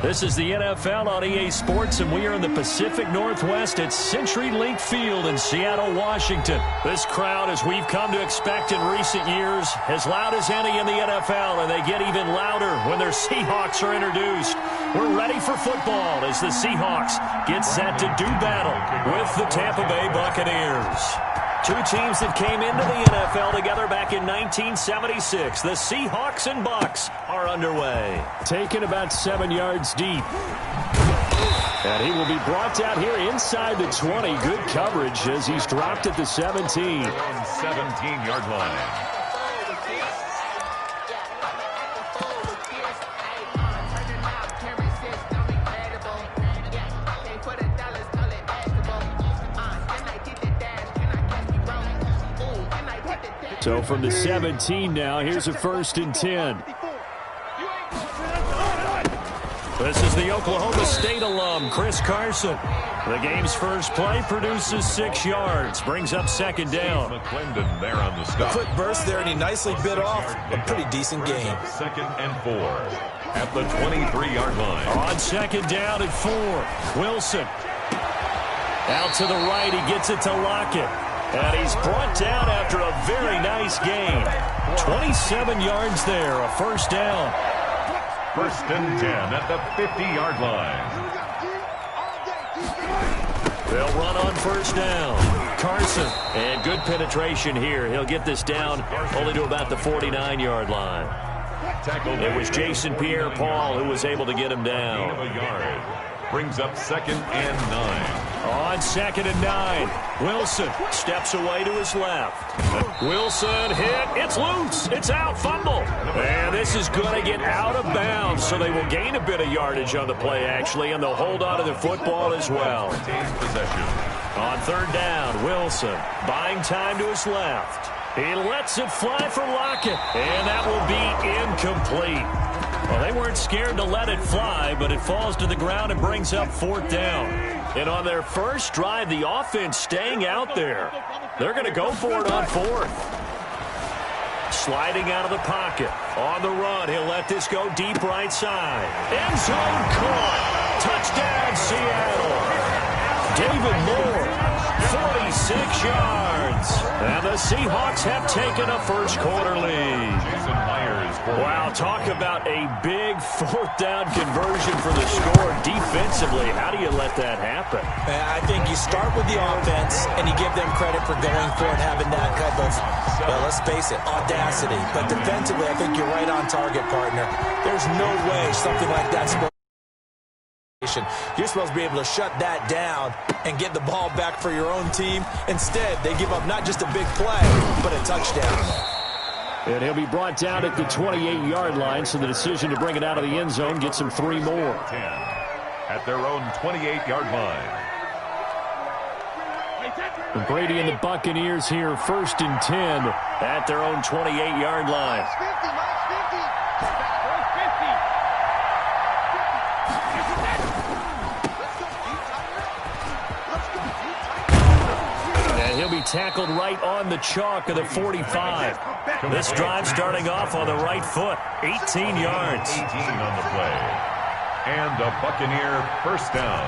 This is the NFL on EA Sports, and we are in the Pacific Northwest at CenturyLink Field in Seattle, Washington. This crowd, as we've come to expect in recent years, as loud as any in the NFL, and they get even louder when their Seahawks are introduced. We're ready for football as the Seahawks get set to do battle with the Tampa Bay Buccaneers. Two teams that came into the NFL together back in 1976. The Seahawks and Bucs are underway. Taken about 7 yards deep. And he will be brought down here inside the 20. Good coverage as he's dropped at the 17. 17-yard line. So from the 17 now, here's a 1st and 10. This is the Oklahoma State alum, Chris Carson. The game's first play produces 6 yards, brings up 2nd down. McClendon there on the stop. A quick burst there, and he nicely bit off a pretty decent game. 2nd and 4 at the 23-yard line. On 2nd down at 4, Wilson. Out to the right, he gets it to Lockett. And he's brought down after a very nice gain. 27 yards there, a 1st down. 1st and 10 at the 50-yard line. They'll run on 1st down. Carson, and good penetration here. He'll get this down only to about the 49-yard line. It was Jason Pierre-Paul who was able to get him down. Gain of a yard. Brings up 2nd and 9. On 2nd and 9, Wilson steps away to his left. Wilson hit. It's loose. It's out. Fumble. And this is going to get out of bounds, so they will gain a bit of yardage on the play, actually, and they'll hold on to the football as well. On 3rd down, Wilson buying time to his left. He lets it fly for Lockett, and that will be incomplete. Well, they weren't scared to let it fly, but it falls to the ground and brings up 4th down. And on their first drive, the offense staying out there. They're going to go for it on 4th. Sliding out of the pocket. On the run, he'll let this go deep right side. End zone caught. Touchdown, Seattle. David Moore, 46 yards. And the Seahawks have taken a first-quarter lead. Wow, talk about a big 4th down conversion for the score. Defensively, how do you let that happen? I think you start with the offense, and you give them credit for going for it, having that type of, well, let's face it, audacity. But defensively, I think you're right on target, partner. There's no way something like that's supposed to. You're supposed to be able to shut that down and get the ball back for your own team. Instead, they give up not just a big play, but a touchdown. And he'll be brought down at the 28-yard line, so the decision to bring it out of the end zone gets him 3 more. 10 at their own 28-yard line. And Brady and the Buccaneers here, 1st and 10 at their own 28-yard line. He'll be tackled right on the chalk of the 45. This drive starting off on the right foot. 18 yards. 18 on the play. And a Buccaneer 1st down.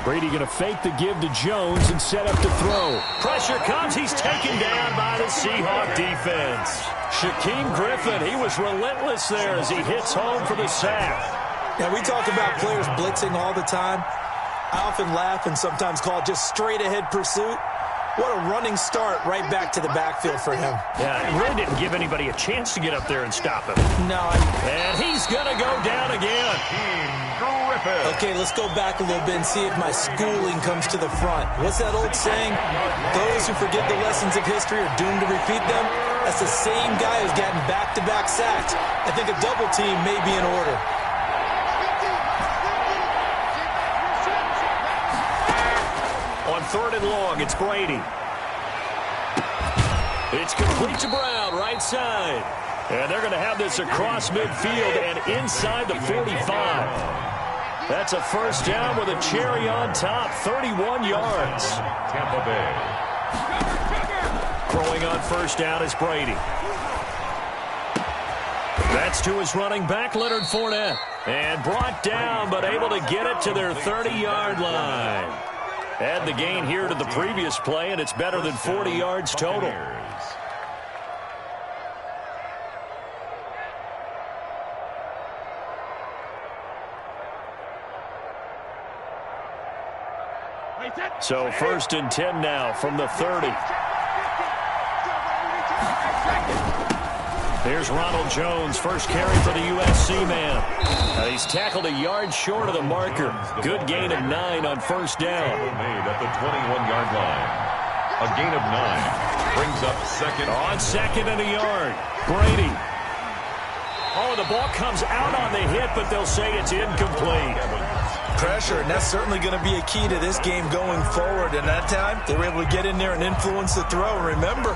Brady going to fake the give to Jones and set up to throw. Pressure comes. He's taken down by the Seahawk defense. Shaquem Griffin, he was relentless there as he hits home for the sack. Now, we talk about players blitzing all the time. I often laugh and sometimes call it just straight-ahead pursuit. What a running start right back to the backfield for him. Yeah, it really didn't give anybody a chance to get up there and stop him. No. And he's going to go down again. Okay, let's go back a little bit and see if my schooling comes to the front. What's that old saying? Those who forget the lessons of history are doomed to repeat them. That's the same guy who's gotten back-to-back sacks. I think a double team may be in order. On 3rd and long, it's Brady. It's complete to Brown, right side. And they're going to have this across midfield and inside the 45. That's a 1st down with a cherry on top, 31 yards. Tampa Bay. Throwing on 1st down is Brady. That's to his running back, Leonard Fournette. And brought down, but able to get it to their 30-yard line. Add the gain here to the previous play, and it's better than 40 yards total. So 1st and 10 now from the 30. Here's Ronald Jones, first carry for the USC man. He's tackled a yard short of the marker. Good gain of 9 on 1st down. Made at the 21-yard line. A gain of 9 brings up 2nd. On 2nd and a yard. Brady. Oh, the ball comes out on the hit, but they'll say it's incomplete. Pressure, and that's certainly going to be a key to this game going forward. And that time, they were able to get in there and influence the throw. Remember,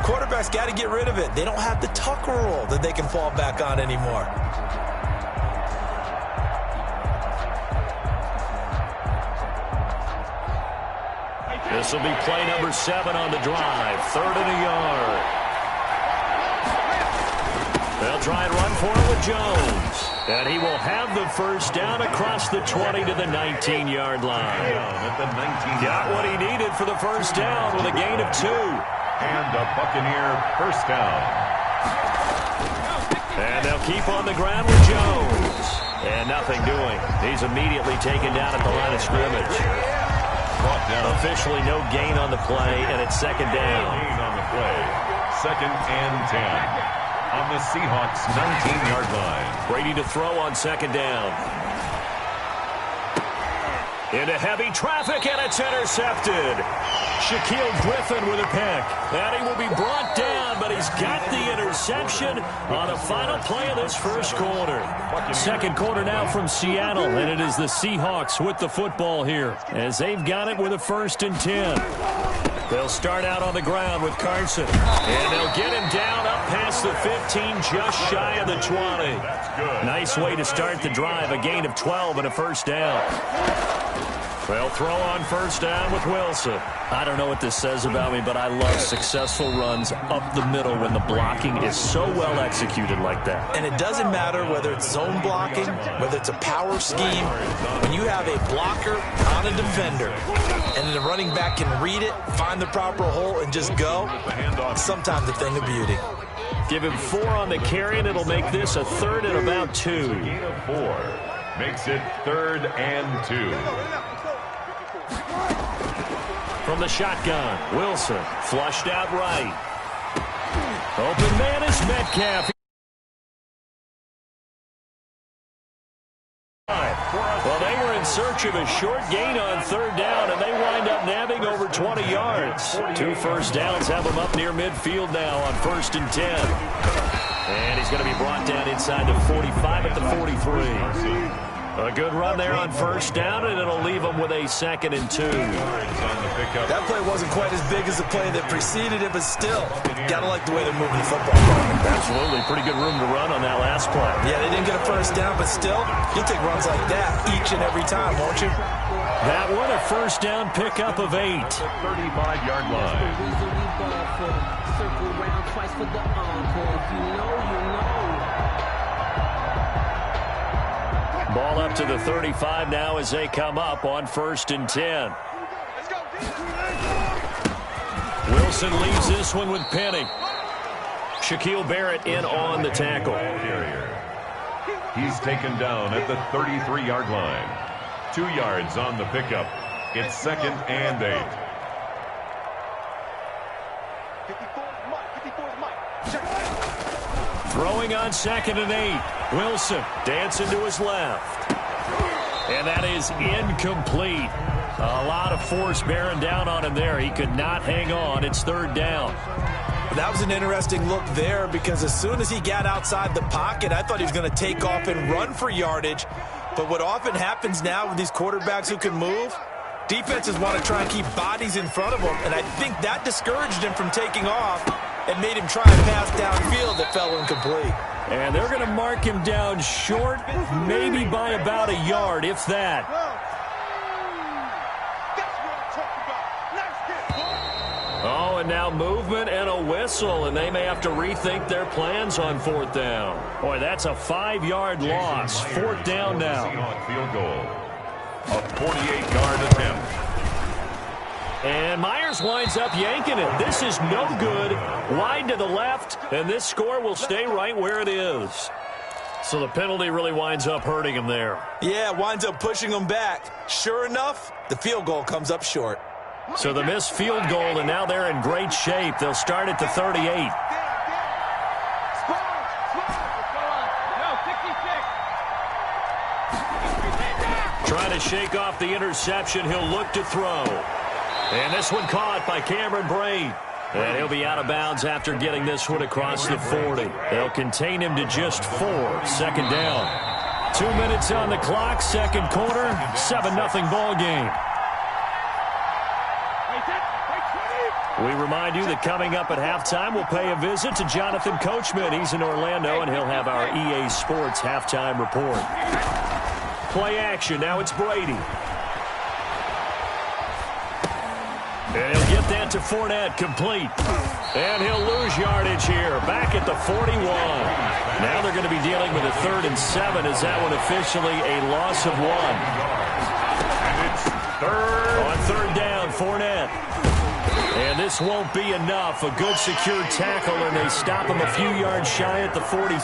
quarterbacks got to get rid of it. They don't have the tuck rule that they can fall back on anymore. This will be play number 7 on the drive. 3rd and a yard. They'll try and run for it with Jones. And he will have the 1st down across the 20 to the 19-yard line. Got what he needed for the 1st down with a gain of 2. And a Buccaneer 1st down. And they'll keep on the ground with Jones. And nothing doing. He's immediately taken down at the line of scrimmage. Brought down. Officially no gain on the play, and it's 2nd down. Gain on the play. 2nd and 10. On the Seahawks' 19-yard line. Brady to throw on 2nd down. Into heavy traffic, and it's intercepted. Shaquille Griffin with a pick. And he will be brought down, but he's got the interception on the final play of this 1st quarter. 2nd quarter now from Seattle, and it is the Seahawks with the football here as they've got it with a 1st and 10. They'll start out on the ground with Carson. And they'll get him down up past the 15, just shy of the 20. Nice way to start the drive. A gain of 12 and a 1st down. They'll throw on 1st down with Wilson. I don't know what this says about me, but I love successful runs up the middle when the blocking is so well executed like that. And it doesn't matter whether it's zone blocking, whether it's a power scheme. When you have a blocker on a defender and the running back can read it, find the proper hole, and just go, sometimes a thing of beauty. Give him 4 on the carry, and it'll make this a 3rd and about 2. Gain of 4 makes it 3rd and 2. From the shotgun, Wilson flushed out right. Open man is Metcalf. Well, they were in search of a short gain on 3rd down, and they wind up nabbing over 20 yards. 2 1st downs have them up near midfield now on 1st and 10. And he's going to be brought down inside the 45 at the 43. A good run there on 1st down, and it'll leave them with a 2nd and 2. That play wasn't quite as big as the play that preceded it, but still, gotta like the way they're moving the football. Absolutely. Pretty good room to run on that last play. Yeah, they didn't get a 1st down, but still, you'll take runs like that each and every time, won't you? That one a 1st down pickup of 8. 35-yard line. Circle around twice for the encore. If you know, you know. Ball up to the 35 now as they come up on 1st and 10. Wilson leaves this one with Penny. Shaquille Barrett in on the tackle. He's taken down at the 33-yard line. 2 yards on the pickup. It's 2nd and 8. Throwing on 2nd and 8. Wilson dancing to his left. And that is incomplete. A lot of force bearing down on him there. He could not hang on. It's 3rd down. That was an interesting look there because as soon as he got outside the pocket, I thought he was going to take off and run for yardage. But what often happens now with these quarterbacks who can move, defenses want to try and keep bodies in front of them. And I think that discouraged him from taking off and made him try and pass downfield that fell incomplete. And they're going to mark him down short, maybe by about a yard, if that. and now movement and a whistle, and they may have to rethink their plans on 4th down. Boy, that's a 5-yard loss. 4th down now. Field goal. A 48-yard attempt. And Myers winds up yanking it. This is no good. Wide to the left, and this score will stay right where it is. So the penalty really winds up hurting him there. Yeah, winds up pushing him back. Sure enough, the field goal comes up short. So the missed field goal, and now they're in great shape. They'll start at the 38. Trying to shake off the interception. He'll look to throw. And this one caught by Cameron Braid. And he'll be out of bounds after getting this one across the 40. They'll contain him to just 4. 2nd down. 2 minutes on the clock. 2nd quarter. 7-0 ball game. We remind you that coming up at halftime, we'll pay a visit to Jonathan Coachman. He's in Orlando, and he'll have our EA Sports halftime report. Play action. Now it's Brady. And he'll get that to Fournette, complete. And he'll lose yardage here, back at the 41. Now they're going to be dealing with a 3rd and 7. Is that one officially a loss of 1? And it's 3rd. On 3rd down, Fournette. And this won't be enough. A good secure tackle, and they stop him a few yards shy at the 46.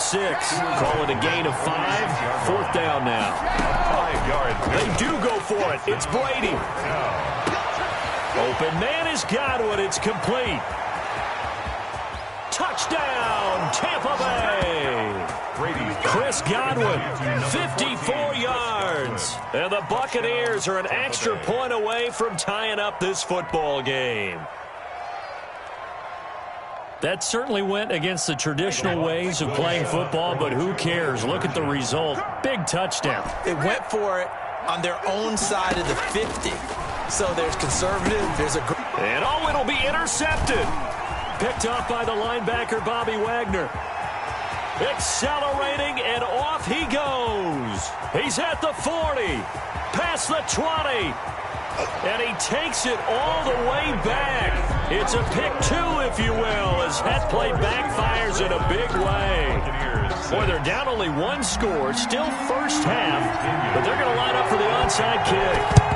Call it a gain of 5. 4th down now. 5 yards. They do go for it. It's Brady. Open man is Godwin. It's complete. Touchdown, Tampa Bay. Chris Godwin, 54 yards. And the Buccaneers are an extra point away from tying up this football game. That certainly went against the traditional ways of playing football, but who cares? Look at the result. Big touchdown. They went for it on their own side of the 50. So there's conservative, there's a... And oh, it'll be intercepted. Picked off by the linebacker, Bobby Wagner. Accelerating, and off he goes. He's at the 40, past the 20. And he takes it all the way back. It's a pick 2, if you will, as that play backfires in a big way. Boy, they're down only 1 score, still first half, but they're going to line up for the onside kick.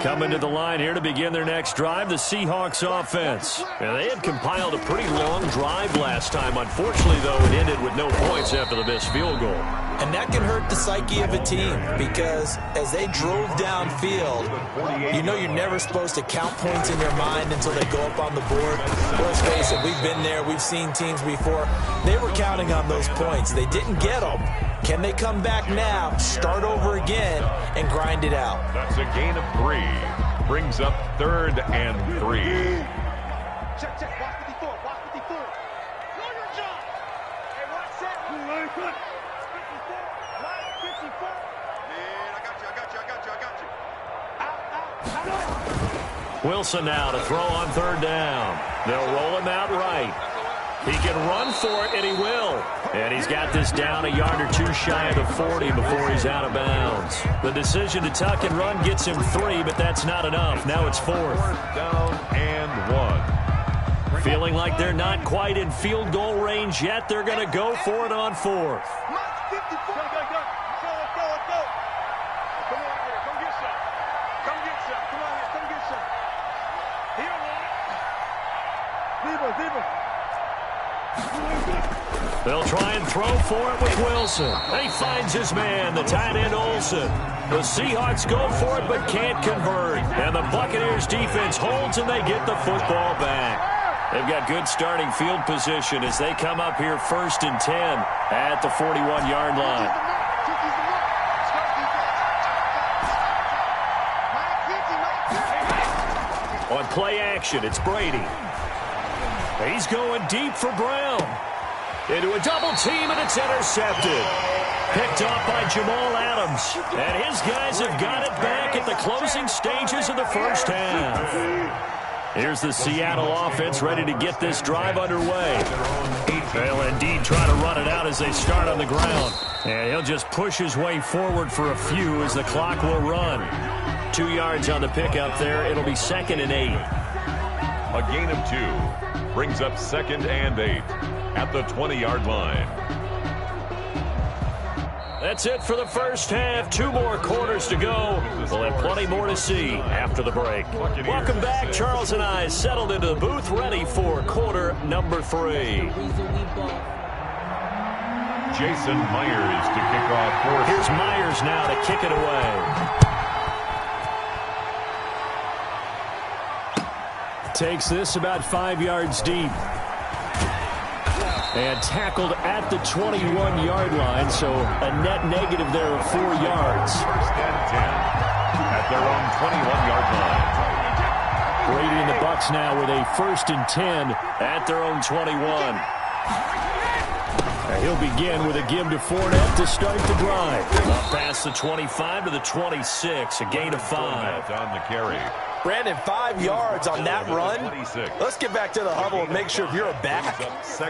Coming to the line here to begin their next drive, the Seahawks offense. And they had compiled a pretty long drive last time. Unfortunately, though, it ended with no points after the missed field goal. And that can hurt the psyche of a team because as they drove downfield, you know you're never supposed to count points in your mind until they go up on the board. Let's face it, we've been there. We've seen teams before. They were counting on those points. They didn't get them. Can they come back now, start over again, and grind it out? That's a gain of 3. Brings up 3rd and 3. Check, check. Watch 54. Watch 54. Know your job. Hey, watch that. 54. Line 54. Man, I got you. Wilson now to throw on 3rd down. They'll roll him out right. He can run for it, and he will. And he's got this down a yard or 2 shy of the 40 before he's out of bounds. The decision to tuck and run gets him 3, but that's not enough. Now it's 4th. 4th down and 1. Feeling like they're not quite in field goal range yet, they're going to go for it on 4th. Mike 54. Go. Let's go. Come on here. Come get some. Come on here. Come get some. Here, man. Viva. They'll try and throw for it with Wilson. He finds his man, the tight end Olsen. The Seahawks go for it but can't convert. And the Buccaneers defense holds and they get the football back. They've got good starting field position as they come up here 1st and 10 at the 41-yard line. On play action, it's Brady. He's going deep for Brown. Into a double team, and it's intercepted. Picked off by Jamal Adams. And his guys have got it back at the closing stages of the first half. Here's the Seattle offense ready to get this drive underway. They'll indeed try to run it out as they start on the ground. And he'll just push his way forward for a few as the clock will run. 2 yards on the pickup there. It'll be 2nd and 8. A gain of 2 brings up 2nd and 8 at the 20-yard line. That's it for the first half. 2 more quarters to go. We'll have plenty more to see after the break. Welcome back. Charles and I settled into the booth, ready for quarter number 3. Jason Myers to kick off 4th. Here's Myers now to kick it away. Takes this about 5 yards deep. And tackled at the 21-yard line, so a net negative there of 4 yards. 1st and 10 at their own 21-yard line. Brady and the Bucs now with a 1st and 10 at their own 21. He'll begin with a give to Fournette to start the drive. Up past the 25 to the 26, a gain of 5. On the carry. Brandon, 5 yards on that run. Let's get back to the huddle and make sure if you're a back,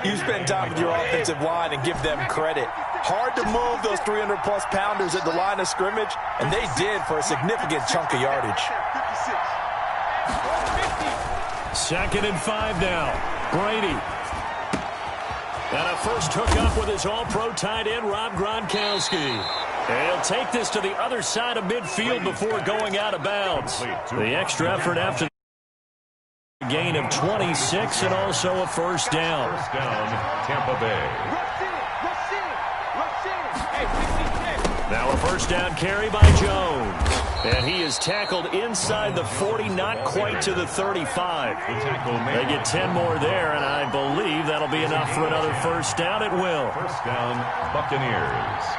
you spend time with your offensive line and give them credit. Hard to move those 300-plus pounders at the line of scrimmage, and they did for a significant chunk of yardage. 2nd and 5 now. Brady. And a first hookup with his all-pro tight end, Rob Gronkowski. And he'll take this to the other side of midfield before going out of bounds. The extra effort after the gain of 26 and also a first down. First down, Tampa Bay. Now a first down carry by Jones. And he is tackled inside the 40, not quite to the 35. They get 10 more there, and I believe that'll be enough for another first down. It will. First down, Buccaneers.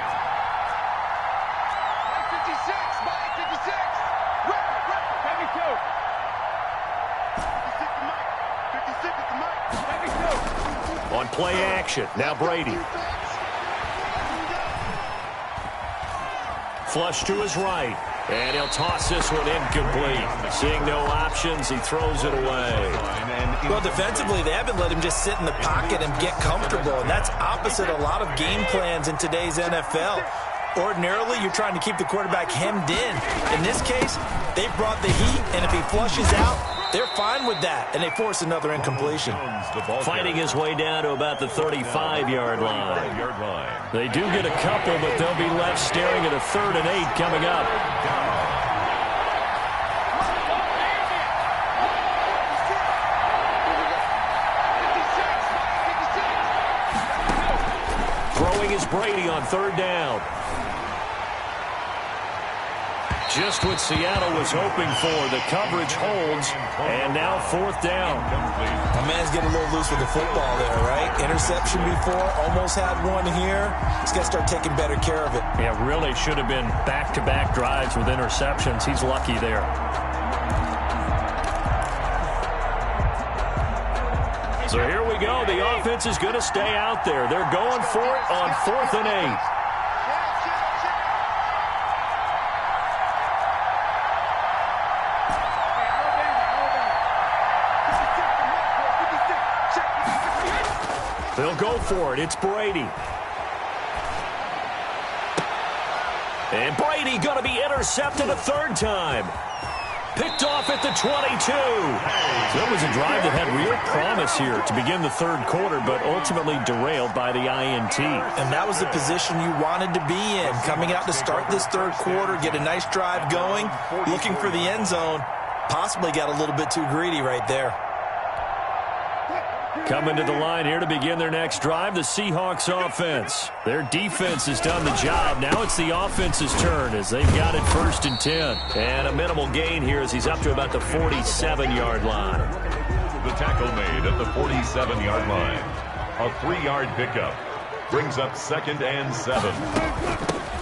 On play action, now Brady. Flush to his right. And he'll toss this one incomplete. Seeing no options, he throws it away. Well, defensively, they haven't let him just sit in the pocket and get comfortable, and that's opposite a lot of game plans in today's NFL. Ordinarily, you're trying to keep the quarterback hemmed in. In this case, they brought the heat, and if he flushes out, they're fine with that, and they force another incompletion. Fighting his way down to about the 35-yard line. They do get a couple, but they'll be left staring at a 3rd and 8 coming up. Throwing is Brady on 3rd down. Just what Seattle was hoping for. The coverage holds, and now 4th down. My man's getting a little loose with the football there, right? Interception before, almost had one here. He's got to start taking better care of it. Yeah, really should have been back-to-back drives with interceptions. He's lucky there. So here we go. The offense is going to stay out there. They're going for it on 4th and 8. They'll go for it. It's Brady. And Brady going to be intercepted a 3rd time. Picked off at the 22. So it was a drive that had real promise here to begin the 3rd quarter, but ultimately derailed by the INT. And that was the position you wanted to be in. Coming out to start this 3rd quarter, get a nice drive going, looking for the end zone. Possibly got a little bit too greedy right there. Coming to the line here to begin their next drive, the Seahawks offense. Their defense has done the job. Now it's the offense's turn as they've got it 1st and 10. And a minimal gain here as he's up to about the 47-yard line. The tackle made at the 47-yard line. A 3-yard pickup brings up 2nd and 7.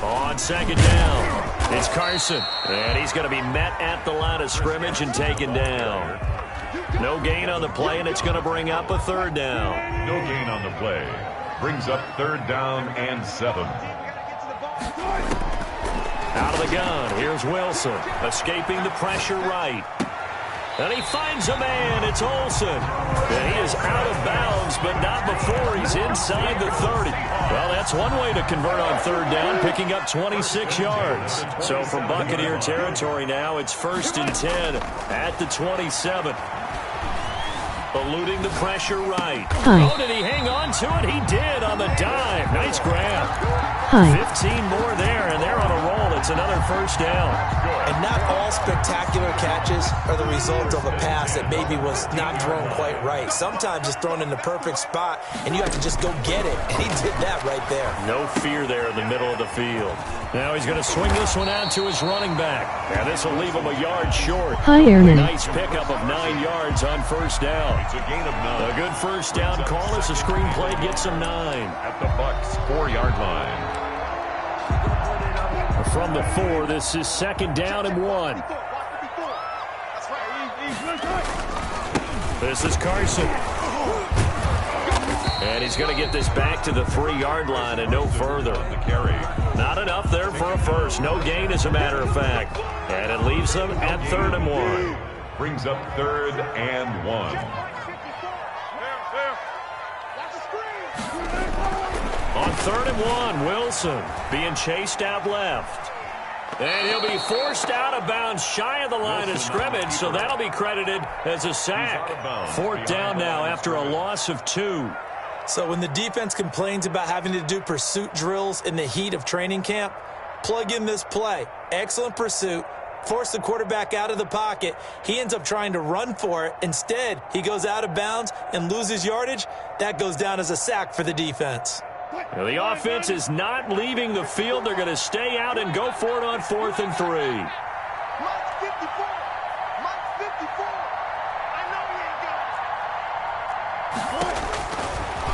On 2nd down, it's Carson. And he's going to be met at the line of scrimmage and taken down. No gain on the play, and it's going to bring up a 3rd down. No gain on the play. Brings up 3rd down and 7. Out of the gun, here's Wilson. Escaping the pressure right. And he finds a man. It's Olsen. And he is out of bounds, but not before he's inside the 30. Well, that's one way to convert on third down, picking up 26 yards. So from Buccaneer territory now, it's 1st and 10 at the 27. Eluding the pressure right. Oh, did he hang on to it? He did on the dive. Nice grab. 15 more there, and they're on a roll. It's another 1st down. And not all spectacular catches are the result of a pass that maybe was not thrown quite right. Sometimes it's thrown in the perfect spot, and you have to just go get it. And he did that right there. No fear there in the middle of the field. Now he's going to swing this one out to his running back. And this will leave him a yard short. Nice pickup of 9 yards on 1st down. It's a gain of 9. A good 1st down call as the screenplay gets him 9. At the Bucks 4-yard line. From the 4, this is 2nd down and 1. This is Carson. And he's going to get this back to the 3-yard line and no further. Not enough there for a first. No gain, as a matter of fact. And it leaves them at 3rd and 1. Brings up 3rd and 1. On 3rd and 1, Wilson being chased out left. And he'll be forced out of bounds shy of the line of scrimmage, so that'll be credited as a sack. 4th down now after a loss of 2. So when the defense complains about having to do pursuit drills in the heat of training camp, plug in this play. Excellent pursuit. Force the quarterback out of the pocket. He ends up trying to run for it. Instead, he goes out of bounds and loses yardage. That goes down as a sack for the defense. Now the offense is not leaving the field. They're going to stay out and go for it on 4th and 3. Mike's 54. Mike's 54. I know he ain't got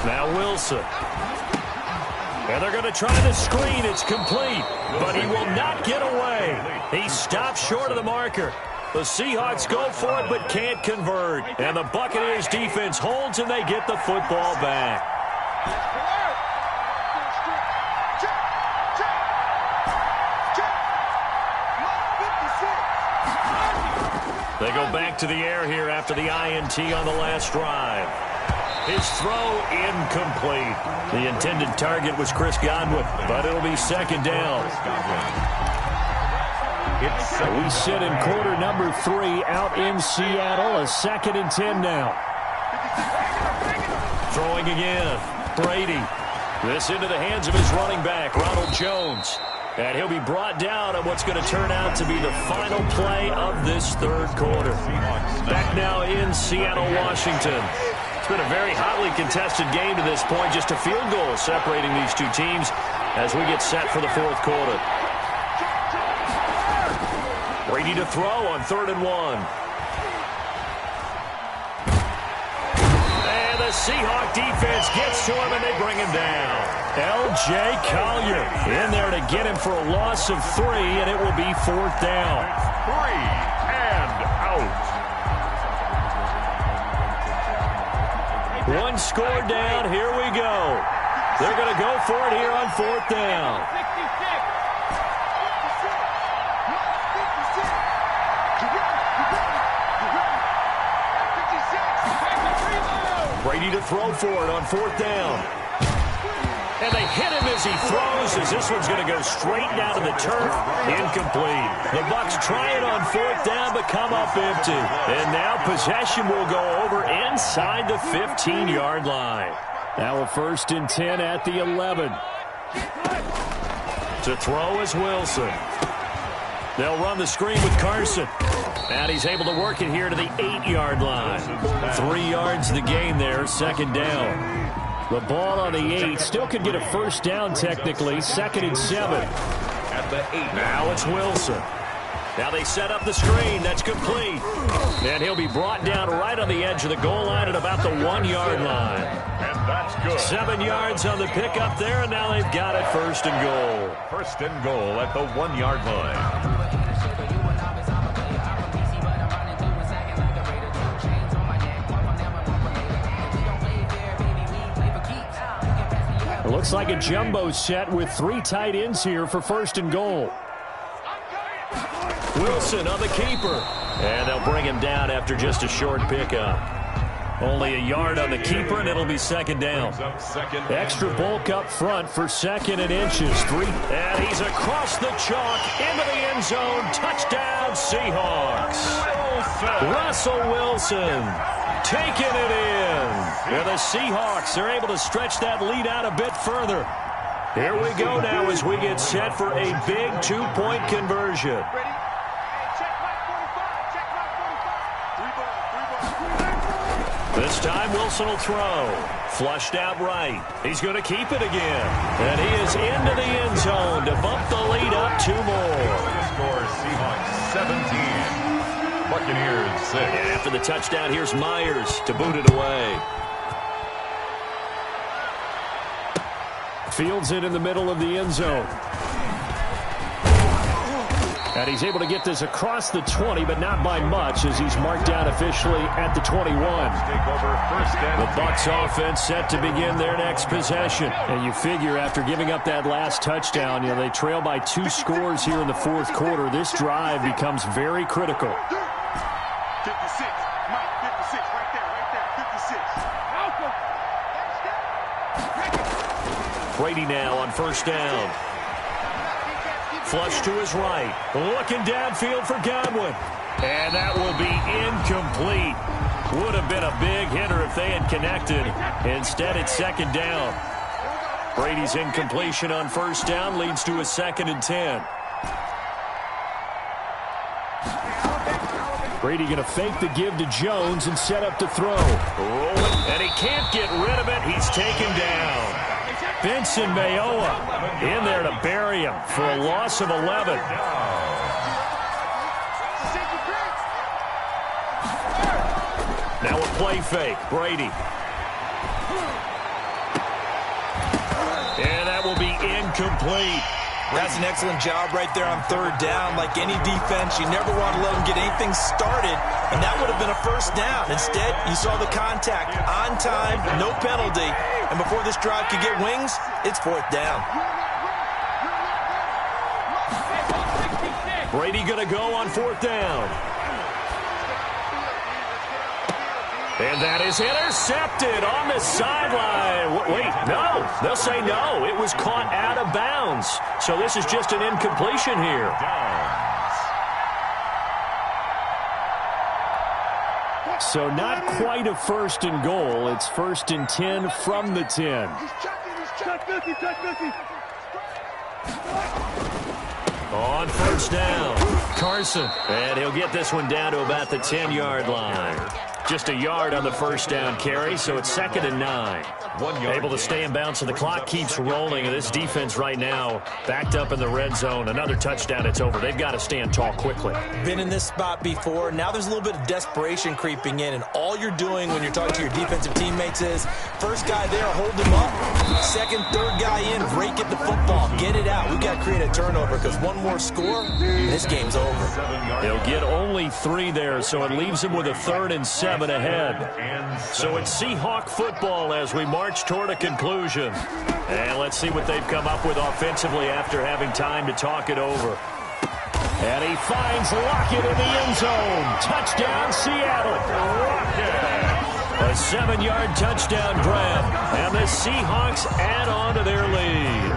it. Now Wilson. And they're going to try the screen. It's complete, but he will not get away. He stops short of the marker. The Seahawks go for it but can't convert. And the Buccaneers defense holds and they get the football back. They go back to the air here after the INT on the last drive. His throw incomplete. The intended target was Chris Godwin, but it'll be 2nd down. We sit in quarter number 3 out in Seattle. A 2nd and 10 now. Throwing again. Brady. This into the hands of his running back, Ronald Jones. And he'll be brought down on what's going to turn out to be the final play of this 3rd quarter. Back now in Seattle, Washington. It's been a very hotly contested game to this point. Just a field goal separating these two teams as we get set for the 4th quarter. Brady to throw on 3rd and 1. And the Seahawk defense gets to him and they bring him down. L.J. Collier in there to get him for a loss of 3, and it will be 4th down. 3 and out. 1 score down. Here we go. They're going to go for it here on 4th down. Brady to throw for it on 4th down. And they hit him as he throws, as this one's going to go straight down to the turf. Incomplete. The Bucs try it on 4th down, but come up empty. And now possession will go over inside the 15-yard line. Now a 1st and 10 at the 11. To throw is Wilson. They'll run the screen with Carson. And he's able to work it here to the 8-yard line. 3 yards the gain there, 2nd down. The ball on the 8. Still could get a 1st down technically. 2nd and 7. At the 8. Now it's Wilson. Now they set up the screen. That's complete. And he'll be brought down right on the edge of the goal line at about the 1-yard line. And that's good. 7 yards on the pickup there, and now they've got it 1st and goal. 1st and goal at the 1-yard line. It looks like a jumbo set with 3 tight ends here for 1st and goal. Wilson on the keeper. And they'll bring him down after just a short pickup. Only a yard on the keeper, and it'll be second down. Extra bulk up front for second and inches. 3. And he's across the chalk into the end zone. Touchdown, Seahawks. Russell Wilson taking it in. And the Seahawks are able to stretch that lead out a bit further. Here we go now as we get set for a big 2-point conversion. This time Wilson will throw. Flushed out right. He's going to keep it again. And he is into the end zone to bump the lead up 2 more. Score Seahawks 17. Buccaneers 6. And after the touchdown, here's Myers to boot it away. Fields it in the middle of the end zone. And he's able to get this across the 20, but not by much as he's marked down officially at the 21. The Bucs offense set to begin their next possession. And you figure after giving up that last touchdown, they trail by 2 scores here in the fourth quarter. This drive becomes very critical. 56. Mike, 56. Right there. 56. Brady now on first down. Flush to his right. Looking downfield for Godwin. And that will be incomplete. Would have been a big hitter if they had connected. Instead, it's second down. Brady's incompletion on first down leads to a 2nd and 10. Brady going to fake the give to Jones and set up to throw. Rolling, and he can't get rid of it. He's taken down. Benson Mayowa in there to bury him for a loss of 11. Now a play fake. Brady. And that will be incomplete. That's an excellent job right there on third down. Like any defense, you never want to let them get anything started, and that would have been a first down. Instead, you saw the contact on time, no penalty, and before this drive could get wings, it's fourth down. Brady going to go on fourth down. And that is intercepted on the sideline. Wait, no. They'll say no. It was caught out of bounds. So this is just an incompletion here. So not quite a first and goal. It's 1st and 10 from the 10. On first down, Carson. And he'll get this one down to about the 10-yard line. Just a yard on the first down carry, so it's 2nd and 9. Able to stay in bounds, so the clock keeps rolling. And this defense right now backed up in the red zone. Another touchdown, it's over. They've got to stand tall quickly. Been in this spot before. Now there's a little bit of desperation creeping in, and all you're doing when you're talking to your defensive teammates is first guy there, hold him up. Second, third guy in, break it the football. Get it out. We've got to create a turnover because one more score, and this game's over. They'll get only 3 there, so it leaves them with a 3rd and 7 ahead. So it's Seahawk football as we march toward a conclusion. And let's see what they've come up with offensively after having time to talk it over. And he finds Lockett in the end zone. Touchdown, Seattle. A 7-yard touchdown grab. And the Seahawks add on to their lead.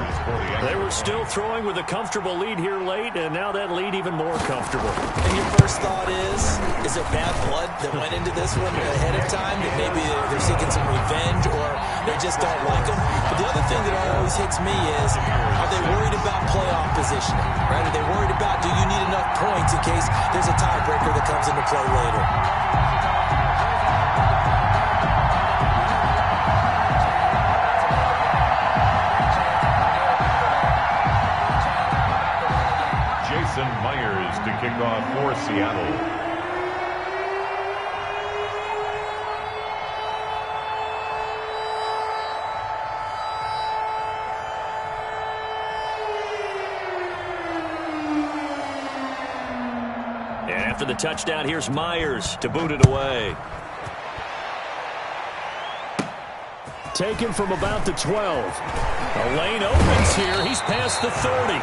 They were still throwing with a comfortable lead here late, and now that lead even more comfortable. And your first thought is there bad blood that went into this one ahead of time? That maybe they're seeking some revenge or they just don't like them? But the other thing that always hits me is, are they worried about playoff positioning? Right? Are they worried about, do you need enough points in case there's a tiebreaker that comes into play later? Myers to kick off for Seattle. And after the touchdown, here's Myers to boot it away. Taken from about the 12. A lane opens here. He's past the 30.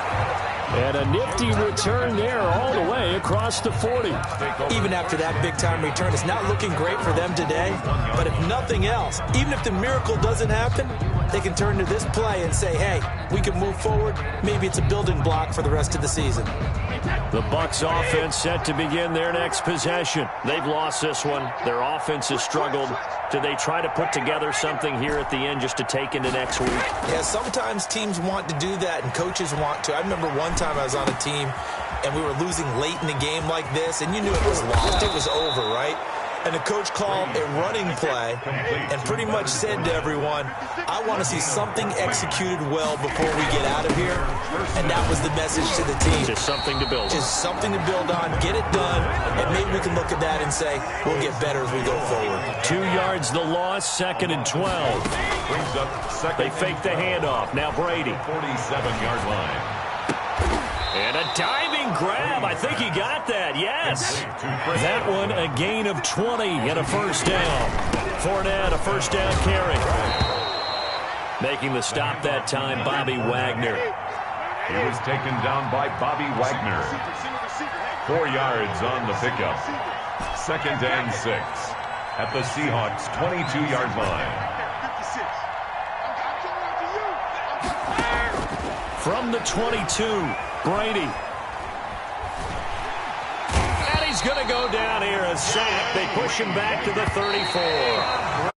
And a nifty return there all the way across the 40. Even after that big-time return, it's not looking great for them today. But if nothing else, even if the miracle doesn't happen, they can turn to this play and say, hey, we can move forward. Maybe it's a building block for the rest of the season. The Bucs offense set to begin their next possession. They've lost this one. Their offense has struggled. Do they try to put together something here at the end just to take into next week? Yeah, sometimes teams want to do that and coaches want to. I remember one time I was on a team and we were losing late in the game like this, and you knew it was lost. It was over, right? And the coach called a running play and pretty much said to everyone, I want to see something executed well before we get out of here. And that was the message to the team. Just something to build on. Just something to build on, get it done, and maybe we can look at that and say, we'll get better as we go forward. 2 yards the loss, 2nd and 12. Brings up second. They fake the handoff. Now Brady. 47-yard line. And a diving grab. I think he got that. Yes. That one a gain of 20 and a first down. Fournette, a first down carry. Making the stop that time, Bobby Wagner. He was taken down by Bobby Wagner. 4 yards on the pickup. 2nd and 6 at the Seahawks' 22-yard line. From the 22, Brady. And he's going to go down here, a sack. They push him back to the 34.